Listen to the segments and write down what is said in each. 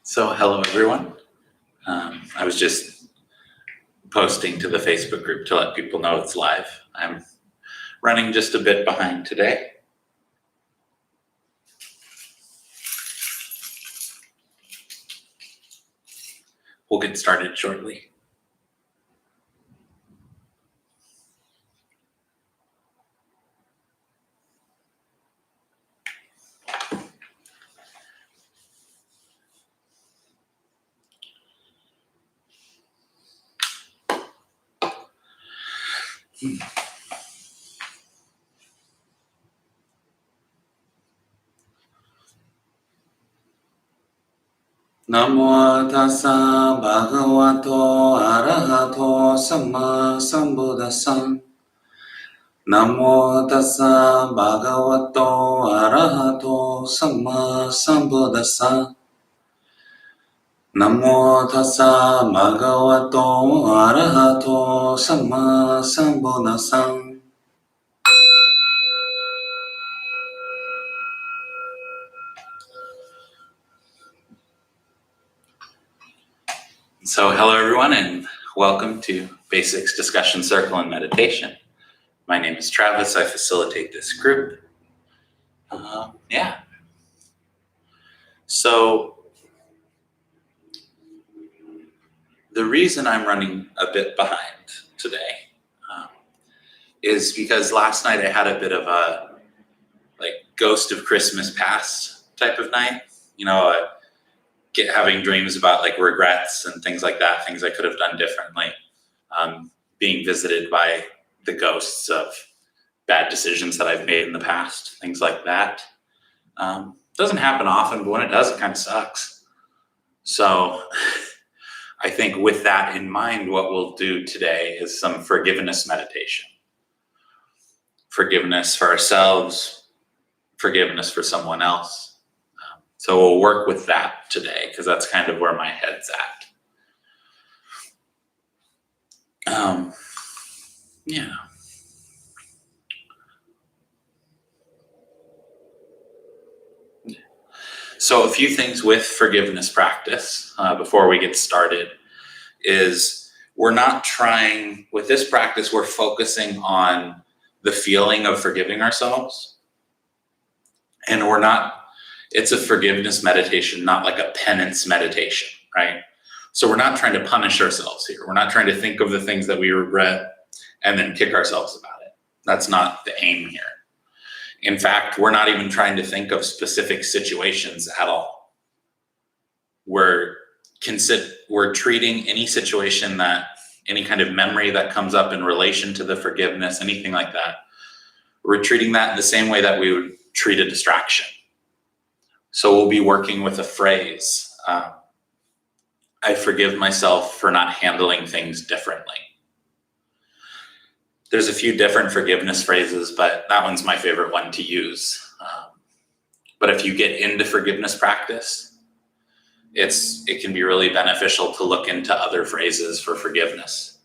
So hello everyone. I was just posting to the Facebook group to let people know it's live. I'm running just a bit behind today. We'll get started shortly. Namo tassa bhagavato arahato samma sambuddhassa. Namo tassa bhagavato arahato samma sambuddhassa. Namo tassa bhagavato arahato samma sambuddhassa. So hello everyone and welcome to Basics Discussion Circle and Meditation. My name is Travis. I facilitate this group. So the reason I'm running a bit behind today is because last night I had a bit of a ghost of Christmas past type of night. Having dreams about regrets and things like that, things I could have done differently, being visited by the ghosts of bad decisions that I've made in the past, things like that. Doesn't happen often, but when it does, it kind of sucks. So I think with that in mind, what we'll do today is some forgiveness meditation. Forgiveness for ourselves, forgiveness for someone else. So we'll work with that today because that's kind of where my head's at. So a few things with forgiveness practice before we get started is we're not trying, with this practice, we're focusing on the feeling of forgiving ourselves. And it's a forgiveness meditation, not like a penance meditation, right? So we're not trying to punish ourselves here. We're not trying to think of the things that we regret and then kick ourselves about it. That's not the aim here. In fact, we're not even trying to think of specific situations at all. We're treating any situation any kind of memory that comes up in relation to the forgiveness, anything like that, we're treating that in the same way that we would treat a distraction. So we'll be working with a phrase. I forgive myself for not handling things differently. There's a few different forgiveness phrases, but that one's my favorite one to use. But if you get into forgiveness practice, it can be really beneficial to look into other phrases for forgiveness.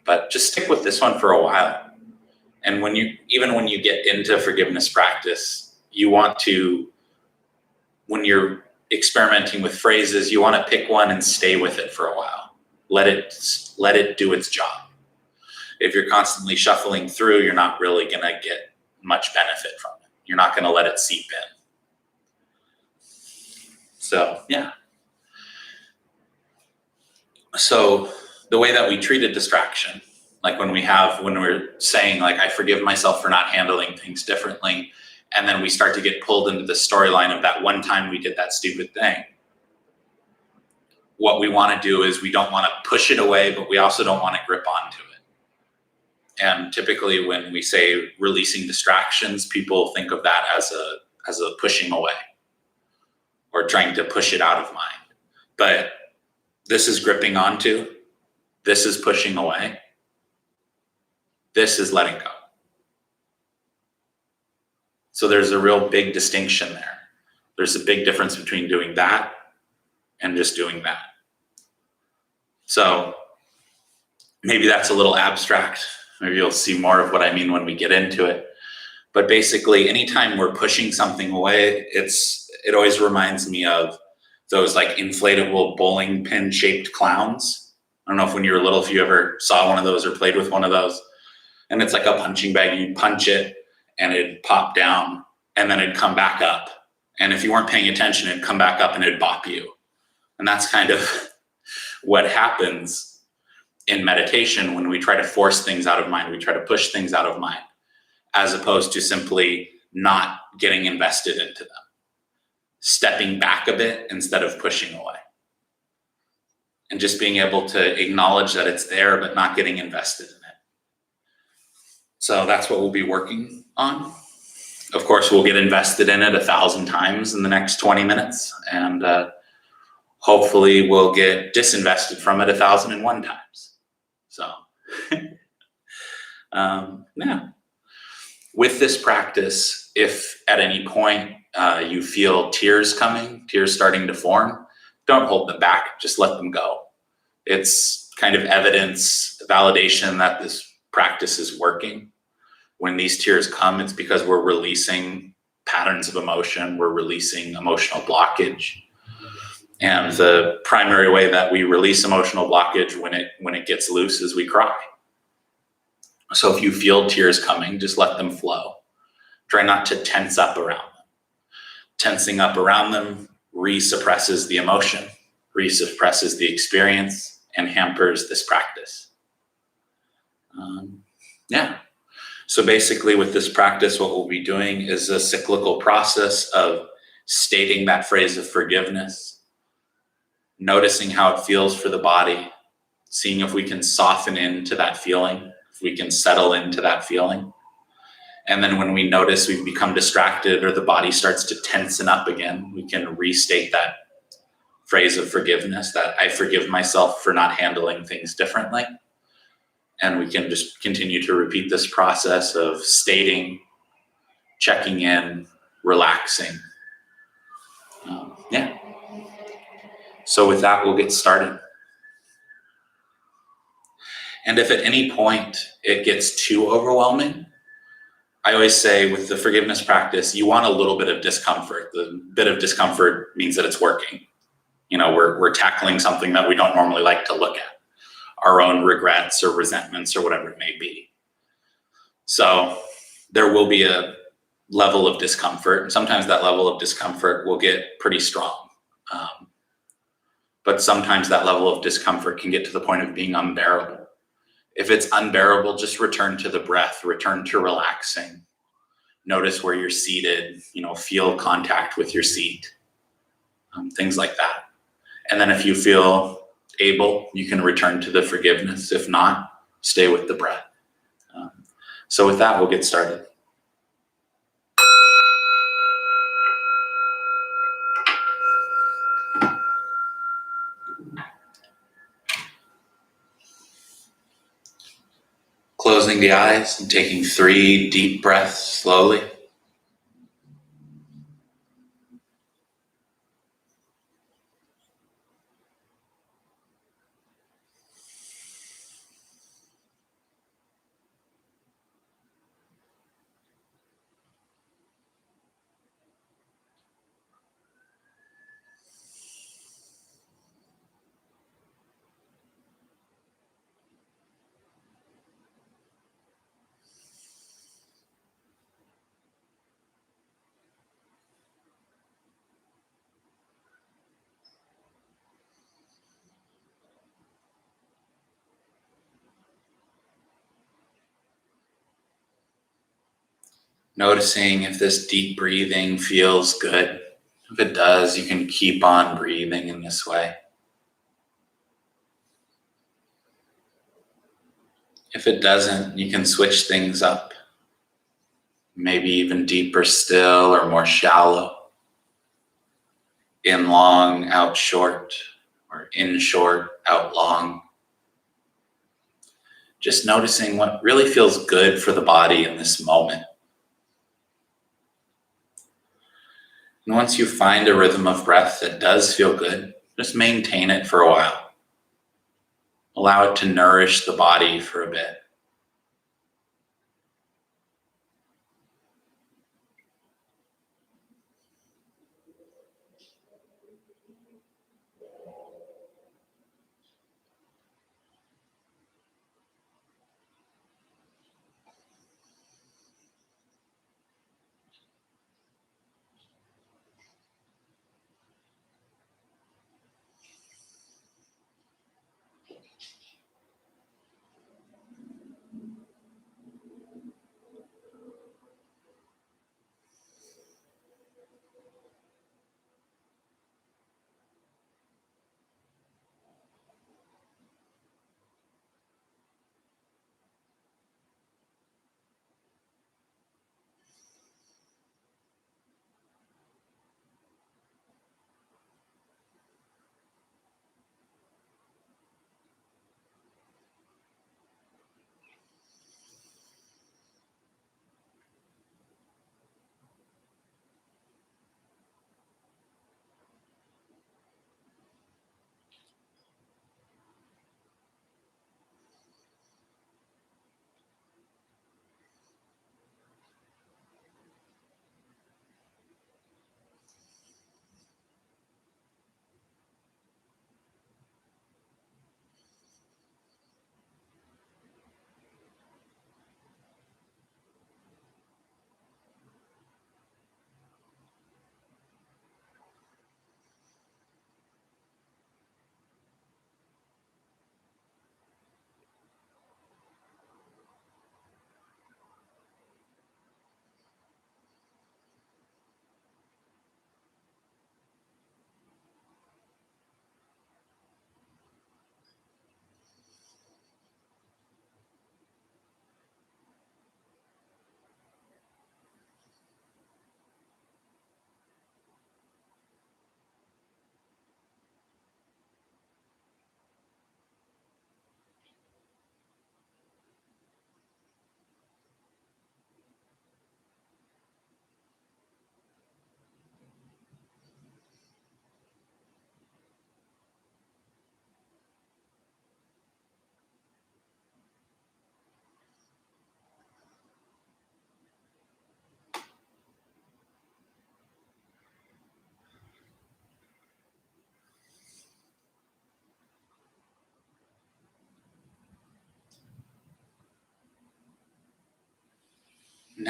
But just stick with this one for a while. And when you get into forgiveness practice, when you're experimenting with phrases, you want to pick one and stay with it for a while. Let it do its job. If you're constantly shuffling through, you're not really going to get much benefit from it. You're not going to let it seep in. So, yeah. So the way that we treat a distraction, when we're saying I forgive myself for not handling things differently, and then we start to get pulled into the storyline of that one time we did that stupid thing. What we want to do is we don't want to push it away, but we also don't want to grip onto it. And typically when we say releasing distractions, people think of that as a pushing away or trying to push it out of mind. But this is gripping onto, this is pushing away, this is letting go. So there's a real big distinction there. There's a big difference between doing that and just doing that. So maybe that's a little abstract. Maybe you'll see more of what I mean when we get into it. But basically, anytime we're pushing something away, it always reminds me of those like inflatable bowling pin shaped clowns. I don't know if when you were little, if you ever saw one of those or played with one of those. And it's like a punching bag. You'd punch it and it'd pop down and then it'd come back up. And if you weren't paying attention, it'd come back up and it'd bop you. And that's kind of what happens in meditation when we try to force things out of mind. We try to push things out of mind, as opposed to simply not getting invested into them, stepping back a bit instead of pushing away, and just being able to acknowledge that it's there, but not getting invested in it. So that's what we'll be working on. Of course, we'll get invested in it 1,000 times in the next 20 minutes, and hopefully we'll get disinvested from it 1,001 times. So, yeah. With this practice, if at any point you feel tears coming, tears starting to form, don't hold them back, just let them go. It's kind of evidence, validation that this practice is working. When these tears come, it's because we're releasing patterns of emotion, we're releasing emotional blockage. And the primary way that we release emotional blockage when it gets loose is we cry. So if you feel tears coming, just let them flow. Try not to tense up around them. Tensing up around them resuppresses the emotion, resuppresses the experience, and hampers this practice. Yeah. So basically with this practice, what we'll be doing is a cyclical process of stating that phrase of forgiveness, noticing how it feels for the body, seeing if we can soften into that feeling, if we can settle into that feeling. And then when we notice we've become distracted or the body starts to tensen up again, we can restate that phrase of forgiveness, that I forgive myself for not handling things differently. And we can just continue to repeat this process of stating, checking in, relaxing. Yeah. So with that, we'll get started. And if at any point it gets too overwhelming, I always say with the forgiveness practice, you want a little bit of discomfort. The bit of discomfort means that it's working. You know, we're tackling something that we don't normally like to look at, our own regrets or resentments or whatever it may be. So there will be a level of discomfort. Sometimes that level of discomfort will get pretty strong. But sometimes that level of discomfort can get to the point of being unbearable. If it's unbearable, just return to the breath, return to relaxing. Notice where you're seated, feel contact with your seat, things like that. And then if you feel able, you can return to the forgiveness. If not, stay with the breath. So with that, we'll get started. Closing the eyes and taking 3 deep breaths slowly. Noticing if this deep breathing feels good. If it does, you can keep on breathing in this way. If it doesn't, you can switch things up. Maybe even deeper still or more shallow. In long, out short, or in short, out long. Just noticing what really feels good for the body in this moment. And once you find a rhythm of breath that does feel good, just maintain it for a while. Allow it to nourish the body for a bit.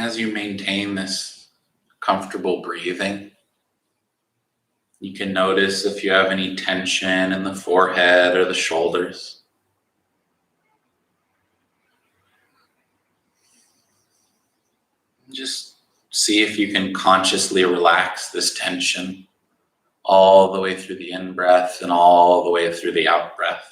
as you maintain this comfortable breathing, you can notice if you have any tension in the forehead or the shoulders. Just see if you can consciously relax this tension all the way through the in-breath and all the way through the out-breath.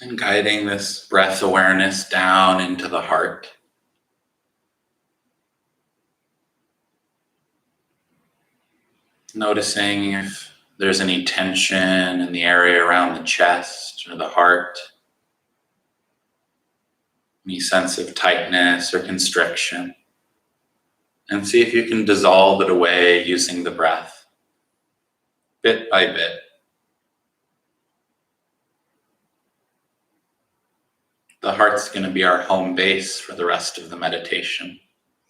And guiding this breath awareness down into the heart. Noticing if there's any tension in the area around the chest or the heart, any sense of tightness or constriction, and see if you can dissolve it away using the breath, bit by bit. The heart's going to be our home base for the rest of the meditation,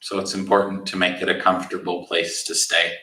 so it's important to make it a comfortable place to stay.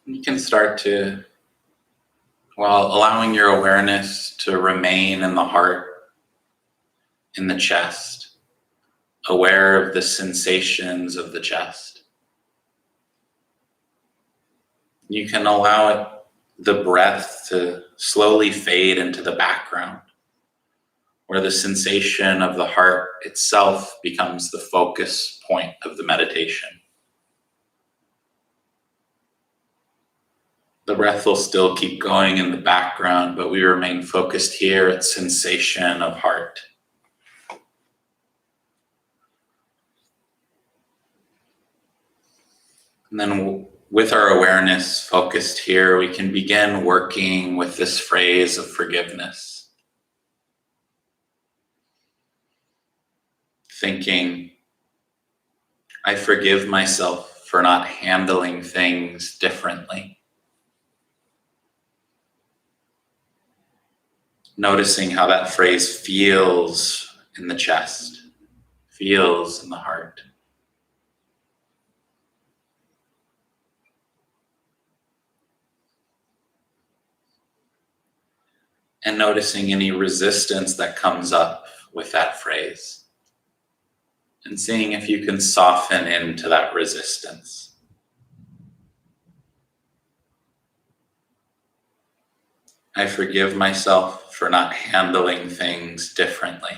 You can start to, allowing your awareness to remain in the heart, in the chest, aware of the sensations of the chest. You can allow the breath to slowly fade into the background, where the sensation of the heart itself becomes the focus point of the meditation. The breath will still keep going in the background, but we remain focused here at sensation of heart. And then with our awareness focused here, we can begin working with this phrase of forgiveness. Thinking, I forgive myself for not handling things differently. Noticing how that phrase feels in the chest, feels in the heart. And noticing any resistance that comes up with that phrase. And seeing if you can soften into that resistance. I forgive myself for not handling things differently.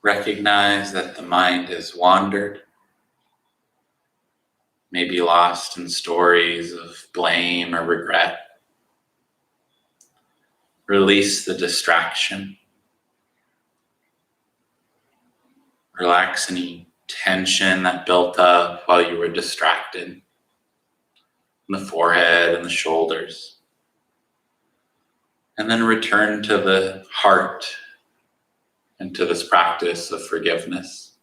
Recognize that the mind has wandered, maybe lost in stories of blame or regret. Release the distraction. Relax any tension that built up while you were distracted. the forehead and the shoulders. And then return to the heart and to this practice of forgiveness.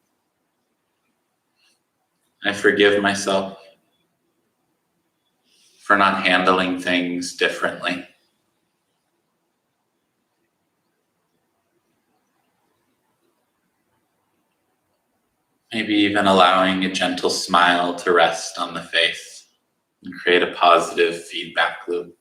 I forgive myself for not handling things differently. Maybe even allowing a gentle smile to rest on the face and create a positive feedback loop.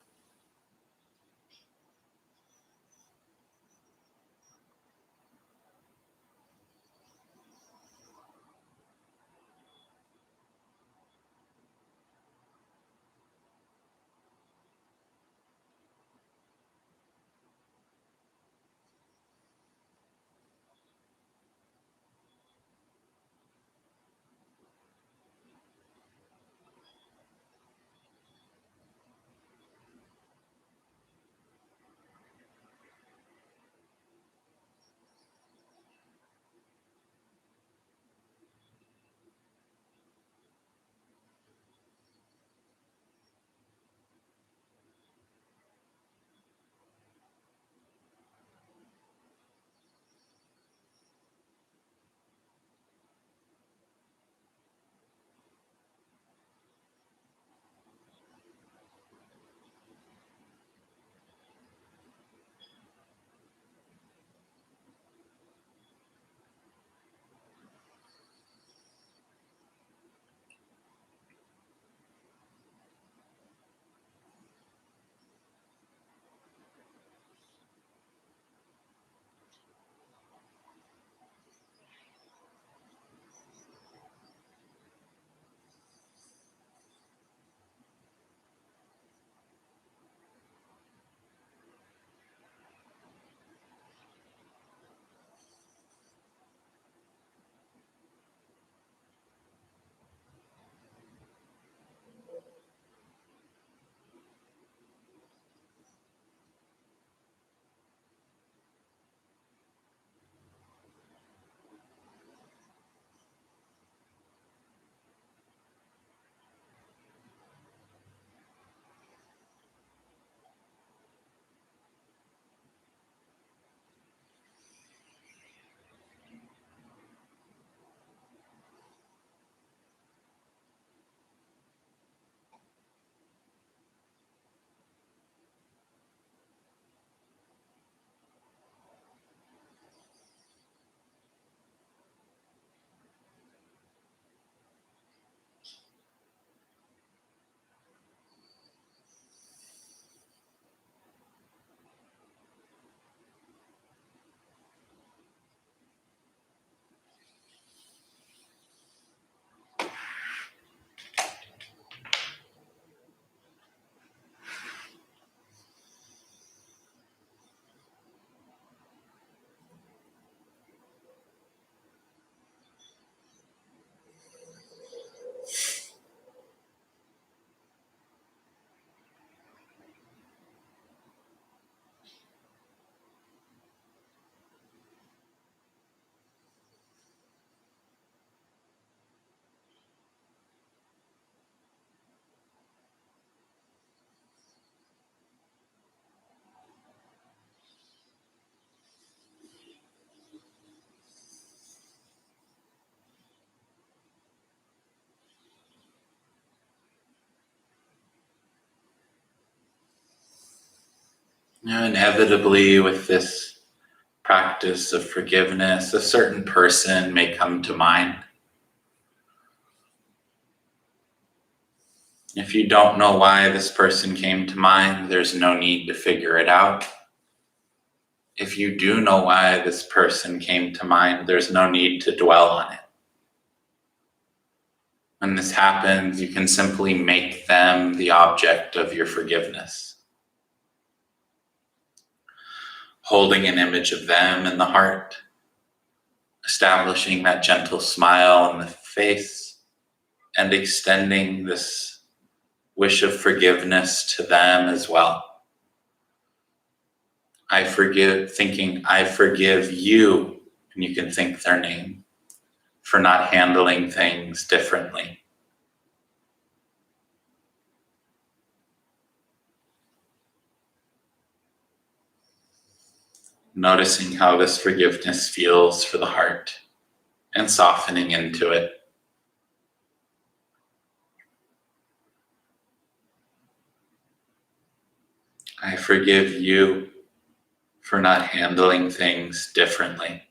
Now, inevitably, with this practice of forgiveness, a certain person may come to mind. If you don't know why this person came to mind, there's no need to figure it out. If you do know why this person came to mind, there's no need to dwell on it. When this happens, you can simply make them the object of your forgiveness. Holding an image of them in the heart, establishing that gentle smile on the face, and extending this wish of forgiveness to them as well. I forgive you, and you can think their name, for not handling things differently. Noticing how this forgiveness feels for the heart and softening into it. I forgive you for not handling things differently.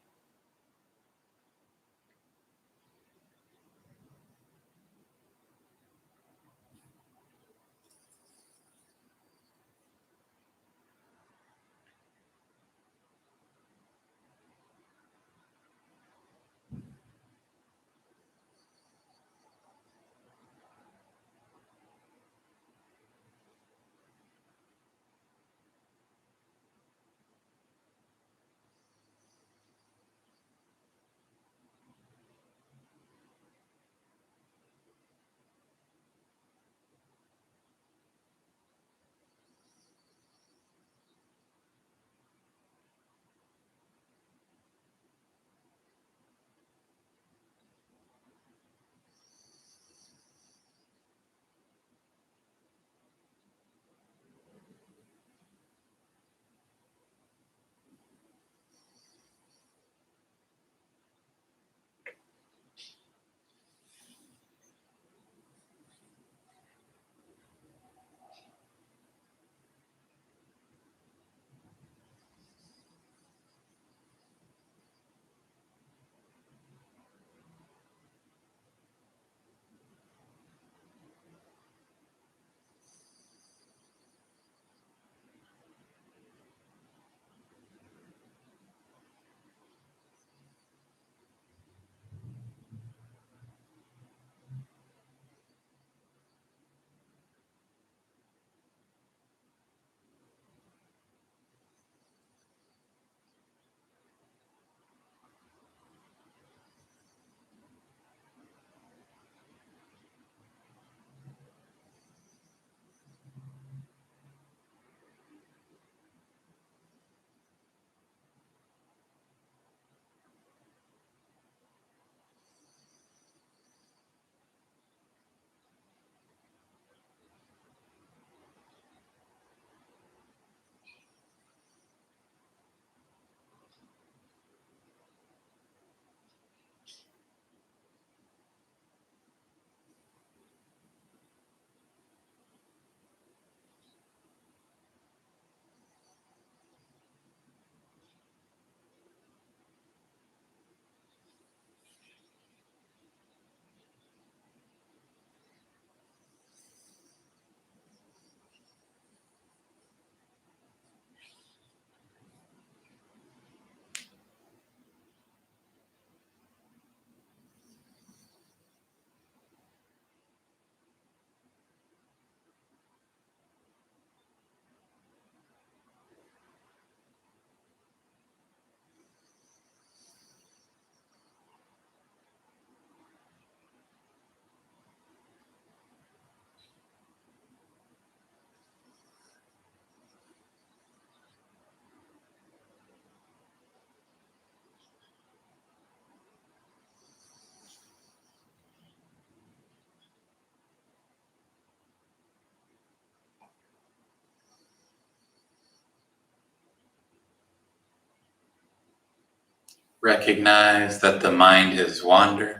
Recognize that the mind has wandered.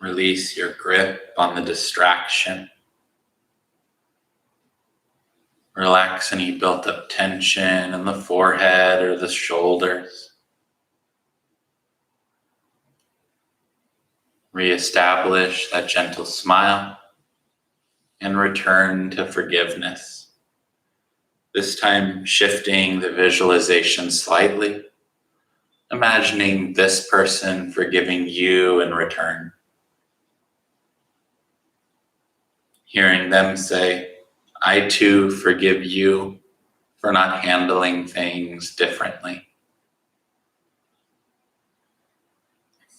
Release your grip on the distraction. Relax any built up tension in the forehead or the shoulders. Reestablish that gentle smile and return to forgiveness. This time shifting the visualization slightly, imagining this person forgiving you in return. Hearing them say, I too forgive you for not handling things differently.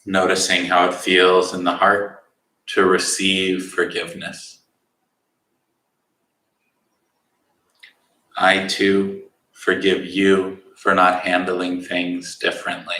Noticing how it feels in the heart to receive forgiveness. I too forgive you for not handling things differently.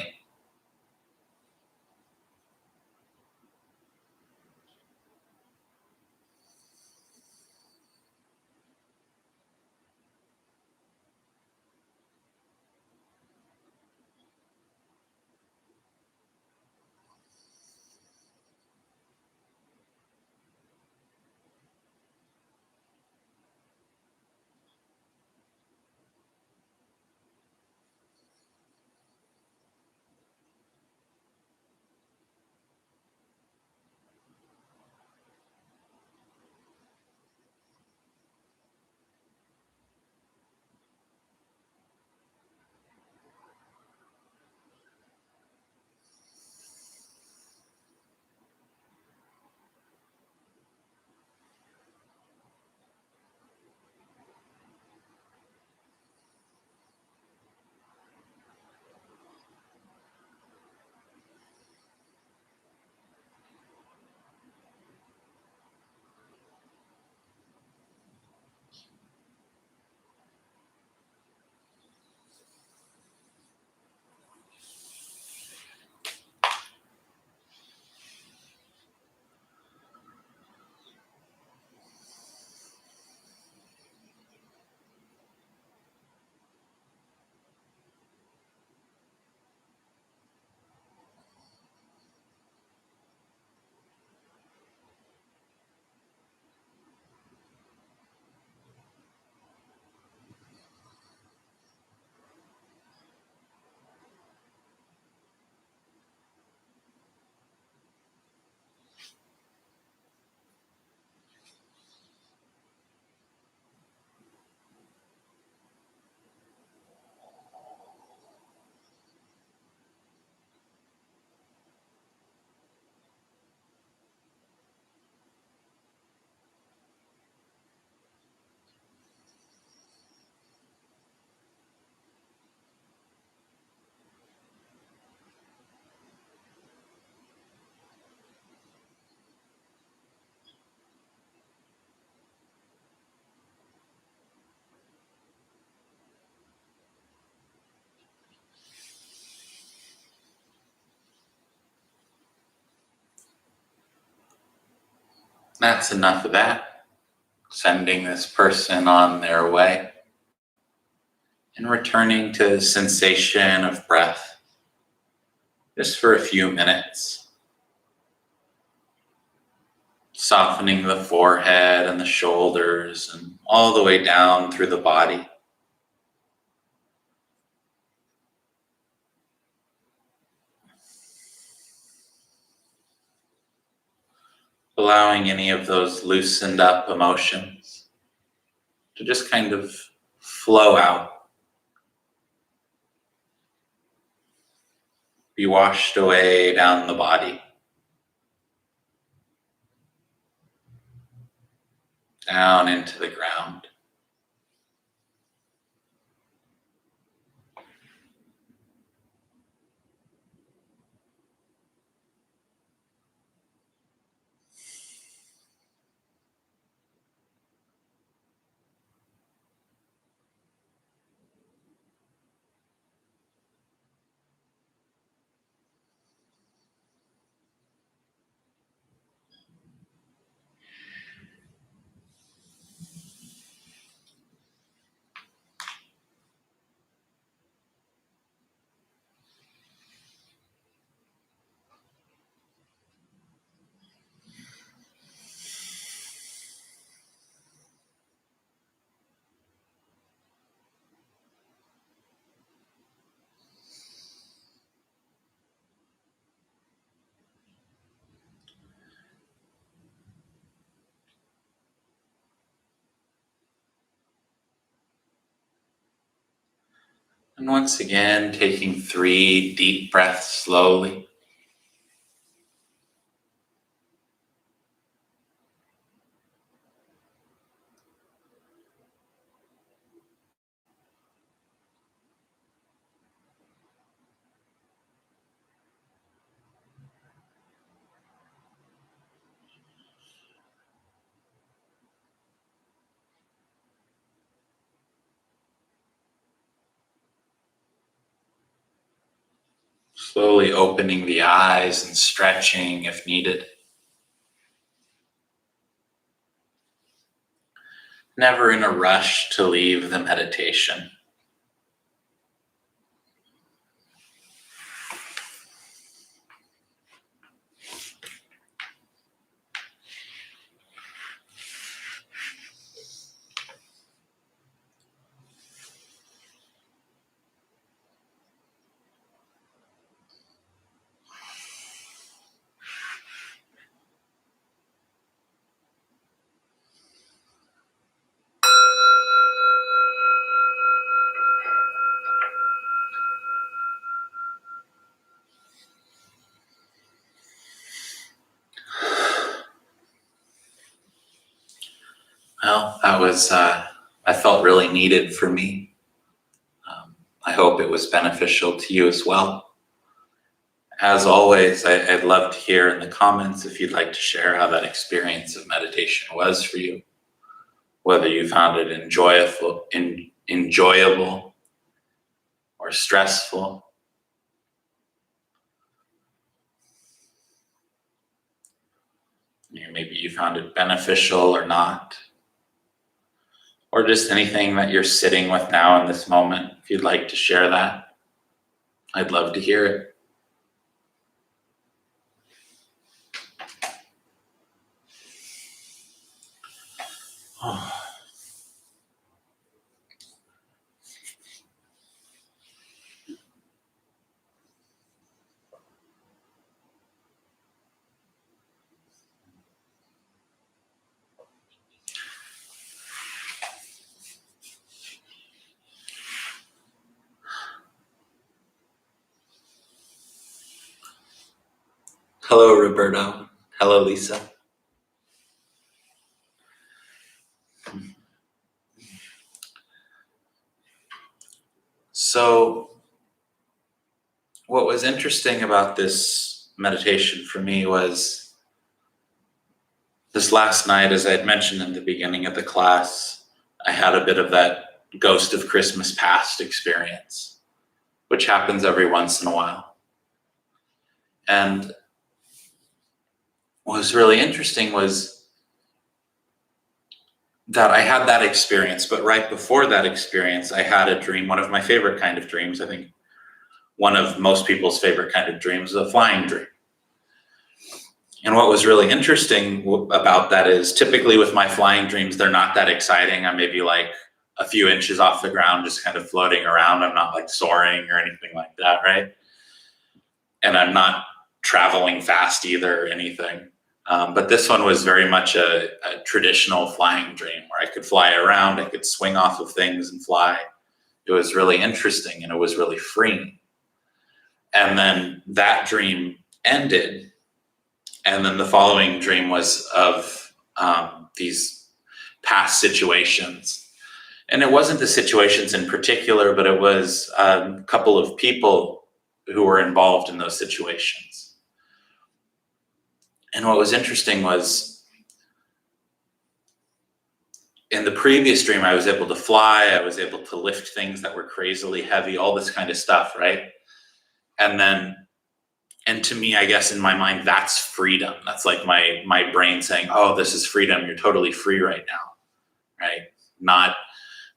That's enough of that. Sending this person on their way and returning to the sensation of breath just for a few minutes. Softening the forehead and the shoulders and all the way down through the body. Allowing any of those loosened up emotions to just kind of flow out, be washed away down the body, down into the ground. And once again, taking 3 deep breaths slowly. Slowly opening the eyes and stretching if needed. Never in a rush to leave the meditation. Well, that was, I felt really needed for me. I hope it was beneficial to you as well. As always, I'd love to hear in the comments if you'd like to share how that experience of meditation was for you, whether you found it enjoyable or stressful. Maybe you found it beneficial or not, or just anything that you're sitting with now in this moment. If you'd like to share that, I'd love to hear it. Oh. Hello, Roberto. Hello, Lisa. So, what was interesting about this meditation for me was this last night, as I had mentioned in the beginning of the class, I had a bit of that ghost of Christmas past experience, which happens every once in a while. And what was really interesting was that I had that experience, but right before that experience, I had a dream, one of my favorite kind of dreams. I think one of most people's favorite kind of dreams, a flying dream. And what was really interesting about that is typically with my flying dreams, they're not that exciting. I'm maybe like a few inches off the ground, just kind of floating around. I'm not like soaring or anything like that, right? And I'm not traveling fast either or anything. But this one was very much a traditional flying dream where I could fly around, I could swing off of things and fly. It was really interesting and it was really freeing. And then that dream ended. And then the following dream was of these past situations. And it wasn't the situations in particular, but it was a couple of people who were involved in those situations. And what was interesting was in the previous dream, I was able to fly, I was able to lift things that were crazily heavy, all this kind of stuff, right? And to me, I guess in my mind, that's freedom. That's like my brain saying, oh, this is freedom. You're totally free right now, right? Not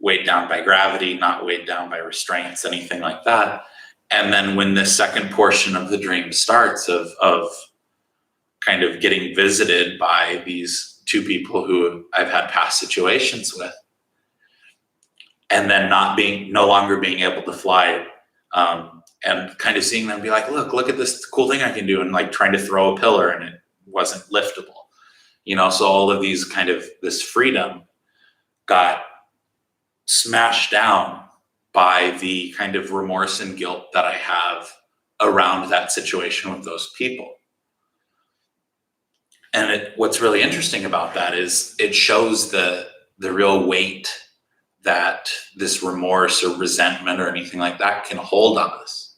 weighed down by gravity, not weighed down by restraints, anything like that. And then when the second portion of the dream starts of kind of getting visited by these two people who I've had past situations with, and then no longer being able to fly, and kind of seeing them be like, look at this cool thing I can do, and like trying to throw a pillar and it wasn't liftable, so all of these kind of this freedom got smashed down by the kind of remorse and guilt that I have around that situation with those people. And what's really interesting about that is it shows the real weight that this remorse or resentment or anything like that can hold on us,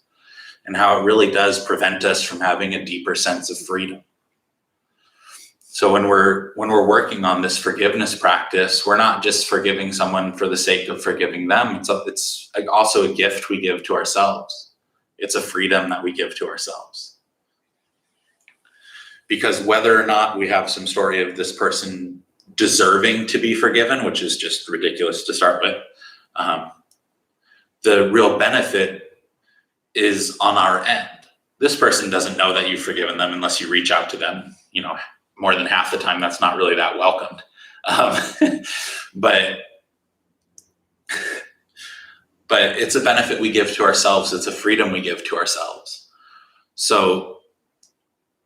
and how it really does prevent us from having a deeper sense of freedom. So when we're working on this forgiveness practice, we're not just forgiving someone for the sake of forgiving them. It's also a gift we give to ourselves. It's a freedom that we give to ourselves. Because whether or not we have some story of this person deserving to be forgiven, which is just ridiculous to start with, the real benefit is on our end. This person doesn't know that you've forgiven them unless you reach out to them. More than half the time, that's not really that welcomed. But it's a benefit we give to ourselves. It's a freedom we give to ourselves. So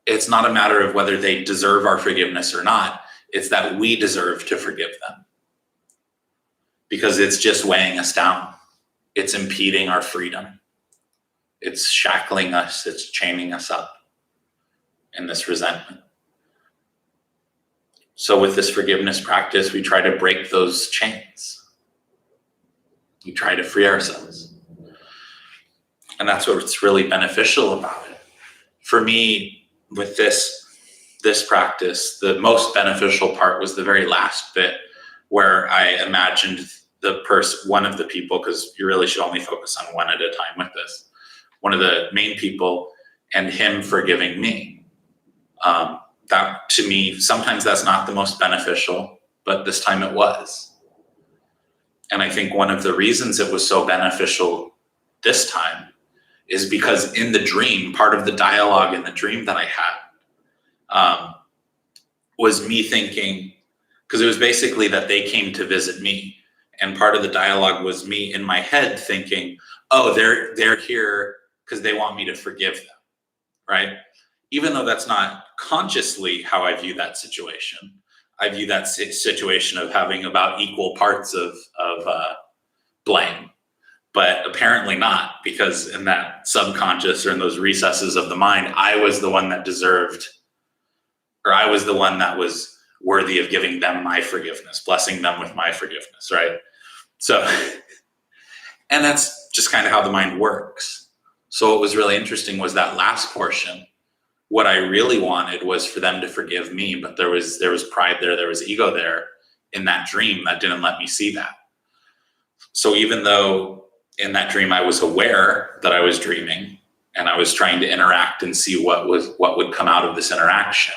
it's not a matter of whether they deserve our forgiveness or not. It's that we deserve to forgive them, because it's just weighing us down. It's impeding our freedom. It's shackling us. It's chaining us up in this resentment. So with this forgiveness practice, we try to break those chains. We try to free ourselves. And that's what's really beneficial about it. For me, with this practice, the most beneficial part was the very last bit, where I imagined one of the people, because you really should only focus on one at a time with this, one of the main people, and him forgiving me. That, to me, sometimes that's not the most beneficial, but this time it was. And I think one of the reasons it was so beneficial this time is because in the dream, part of the dialogue in the dream that I had was me thinking, because it was basically that they came to visit me. And part of the dialogue was me in my head thinking, oh, they're here because they want me to forgive them, right? Even though that's not consciously how I view that situation. I view that situation of having about equal parts of blame, but apparently not, because in that subconscious or in those recesses of the mind, I was the one that deserved, or I was the one that was worthy of giving them my forgiveness, blessing them with my forgiveness, right? So, and that's just kind of how the mind works. So what was really interesting was that last portion. What I really wanted was for them to forgive me, but there was pride there was ego there in that dream that didn't let me see that. So even though in that dream I was aware that I was dreaming and I was trying to interact and see what would come out of this interaction,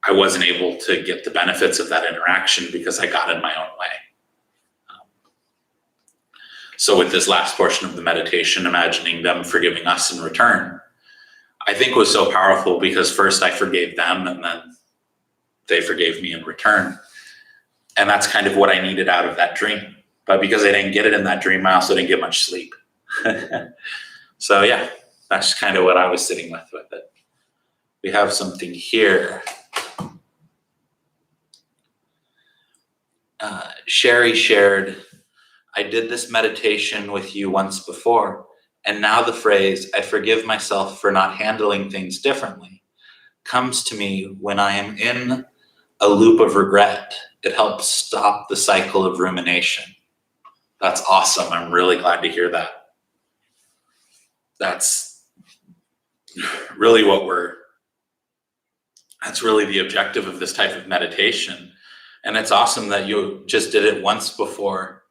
I wasn't able to get the benefits of that interaction because I got in my own way. So with this last portion of the meditation, imagining them forgiving us in return, I think was so powerful because first I forgave them and then they forgave me in return. And that's kind of what I needed out of that dream. But because I didn't get it in that dream, I also didn't get much sleep. So yeah, that's kind of what I was sitting with it. We have something here. Sherry shared, I did this meditation with you once before, and now the phrase, I forgive myself for not handling things differently, comes to me when I am in a loop of regret. It helps stop the cycle of rumination. That's awesome. I'm really glad to hear that. That's really that's really the objective of this type of meditation. And it's awesome that you just did it once before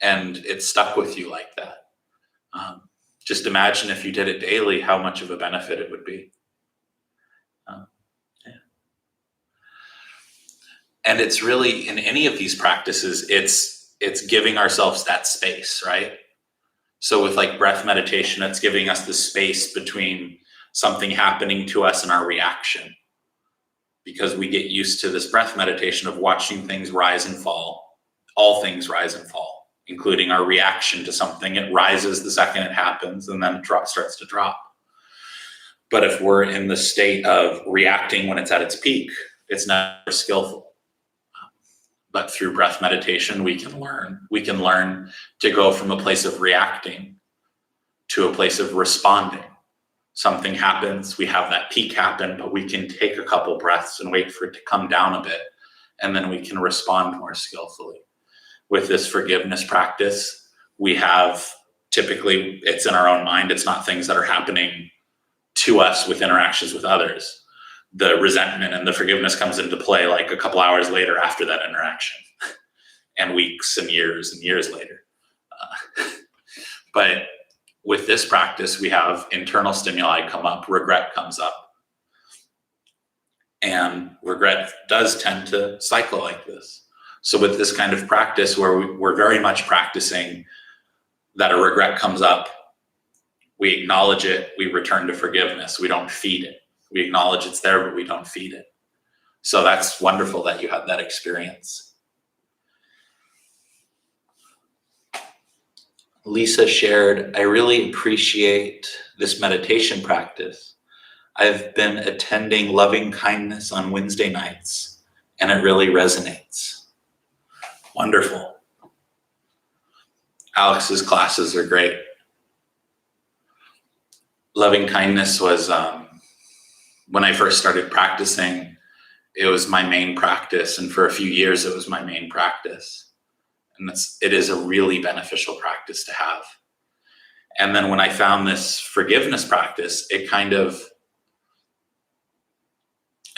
and it stuck with you like that. Just imagine if you did it daily, how much of a benefit it would be. Yeah. And it's really, in any of these practices, it's giving ourselves that space, right? So with like breath meditation, it's giving us the space between something happening to us and our reaction. Because we get used to this breath meditation of watching things rise and fall. All things rise and fall, including our reaction to something. It rises the second it happens and then it starts to drop. But if we're in the state of reacting when it's at its peak, it's never skillful. But through breath meditation, we can learn to go from a place of reacting to a place of responding. Something happens, we have that peak happen, but we can take a couple breaths and wait for it to come down a bit, and then we can respond more skillfully. With this forgiveness practice, we have, typically it's in our own mind, it's not things that are happening to us with interactions with others. The resentment and the forgiveness comes into play like a couple hours later after that interaction, and weeks and years later. But with this practice, we have internal stimuli come up, regret comes up. And regret does tend to cycle like this. So with this kind of practice where we're very much practicing that a regret comes up, we acknowledge it, we return to forgiveness, we don't feed it. We acknowledge it's there, but we don't feed it. So that's wonderful that you had that experience. Lisa shared, I really appreciate this meditation practice. I've been attending loving kindness on Wednesday nights, and it really resonates. Wonderful. Alex's classes are great. Loving kindness was, when I first started practicing, it was my main practice, and for a few years it was my main practice. And it is a really beneficial practice to have. And then when I found this forgiveness practice, I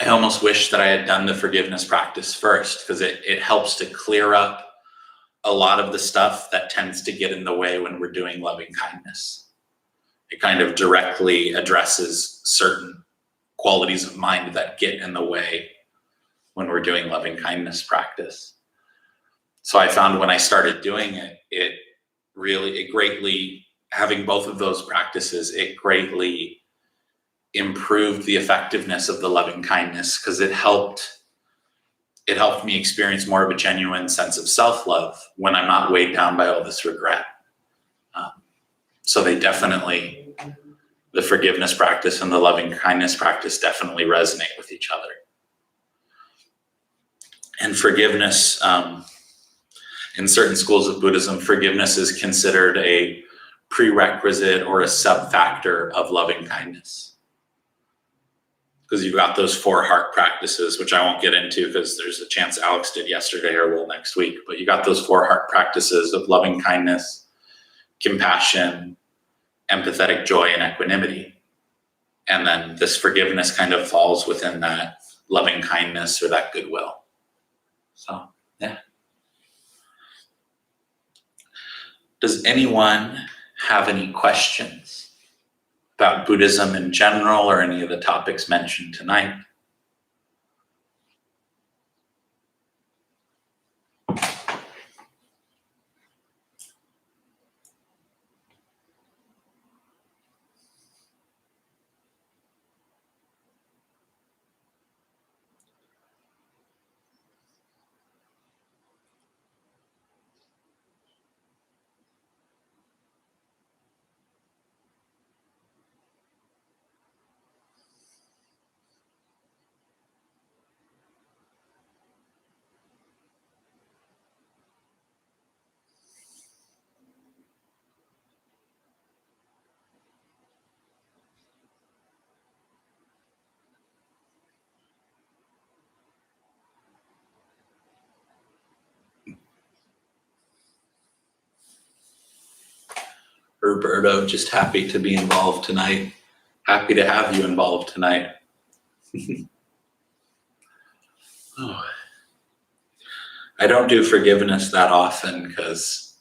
almost wish that I had done the forgiveness practice first, because it helps to clear up a lot of the stuff that tends to get in the way when we're doing loving kindness. It kind of directly addresses certain qualities of mind that get in the way when we're doing loving kindness practice. So I found when I started doing it, it greatly, having both of those practices, it greatly improved the effectiveness of the loving kindness, because it helped me experience more of a genuine sense of self-love when I'm not weighed down by all this regret. So they definitely, the forgiveness practice and the loving kindness practice definitely resonate with each other. And forgiveness, in certain schools of Buddhism, forgiveness is considered a prerequisite or a sub-factor of loving kindness. Because you've got those 4 heart practices, which I won't get into because there's a chance Alex did yesterday or will next week, but you got those 4 heart practices of loving kindness, compassion, empathetic joy, and equanimity. And then this forgiveness kind of falls within that loving kindness or that goodwill. So, yeah. Does anyone have any questions about Buddhism in general or any of the topics mentioned tonight? Roberto, just happy to be involved tonight. Happy to have you involved tonight. Oh. I don't do forgiveness that often because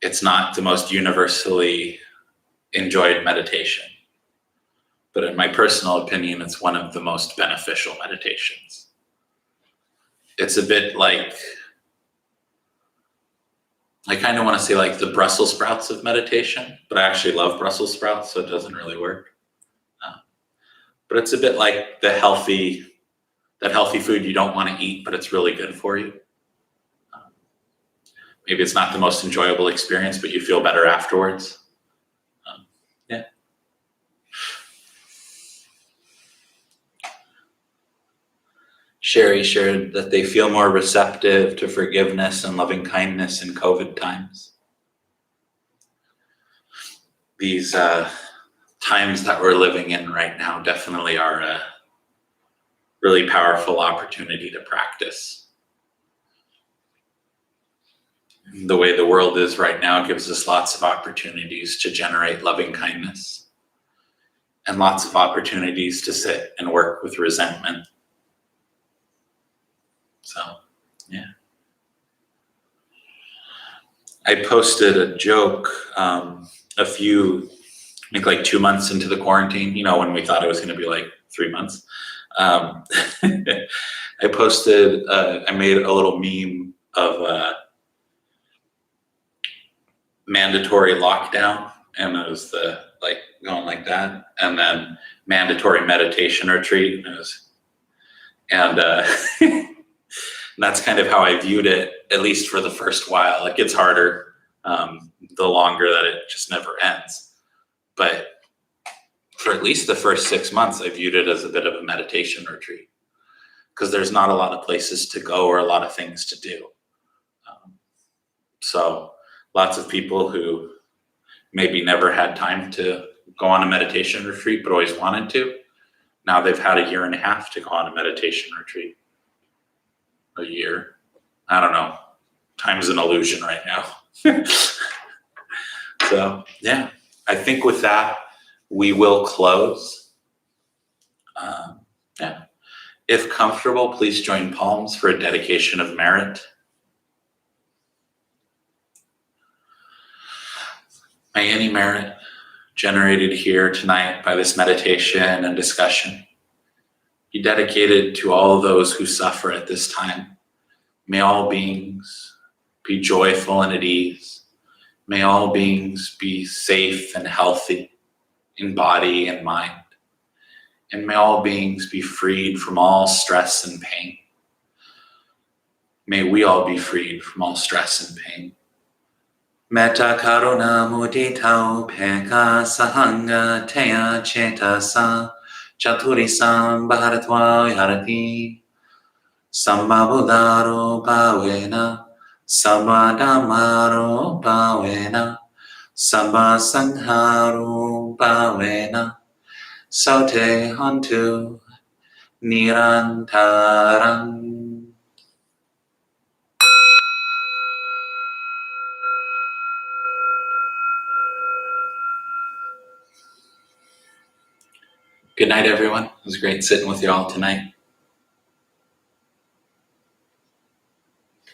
it's not the most universally enjoyed meditation. But in my personal opinion, it's one of the most beneficial meditations. It's a bit like, I kind of want to say like the Brussels sprouts of meditation, but I actually love Brussels sprouts, so it doesn't really work. But it's a bit like that healthy food you don't want to eat, but it's really good for you. Maybe it's not the most enjoyable experience, but you feel better afterwards. Yeah. Sherry shared that they feel more receptive to forgiveness and loving kindness in COVID times. These times that we're living in right now definitely are a really powerful opportunity to practice. The way the world is right now gives us lots of opportunities to generate loving kindness and lots of opportunities to sit and work with resentment. So, yeah. I posted a joke I think like 2 months into the quarantine, when we thought it was going to be like 3 months. I made a little meme of mandatory lockdown, and it was going like that, and then mandatory meditation retreat, and that's kind of how I viewed it, at least for the first while. It gets harder the longer that it just never ends, but for at least the first 6 months, I viewed it as a bit of a meditation retreat because there's not a lot of places to go or a lot of things to do. So lots of people who maybe never had time to go on a meditation retreat but always wanted to, now they've had 1.5 years to go on a meditation retreat. A year. I don't know. Time's an illusion right now. So, yeah, I think with that, we will close. Yeah. If comfortable, please join palms for a dedication of merit. May any merit generated here tonight by this meditation and discussion be dedicated to all those who suffer at this time. May all beings be joyful and at ease. May all beings be safe and healthy in body and mind. And may all beings be freed from all stress and pain. May we all be freed from all stress and pain. Metta karuna mudita upeka sahanga teya cetasa chaturisam bharatva yarati Sammabuddharo bhavena Sammadhammaro bhavena Sammasangharo bhavena Saute hantu nirantaram. Good night, everyone. It was great sitting with you all tonight.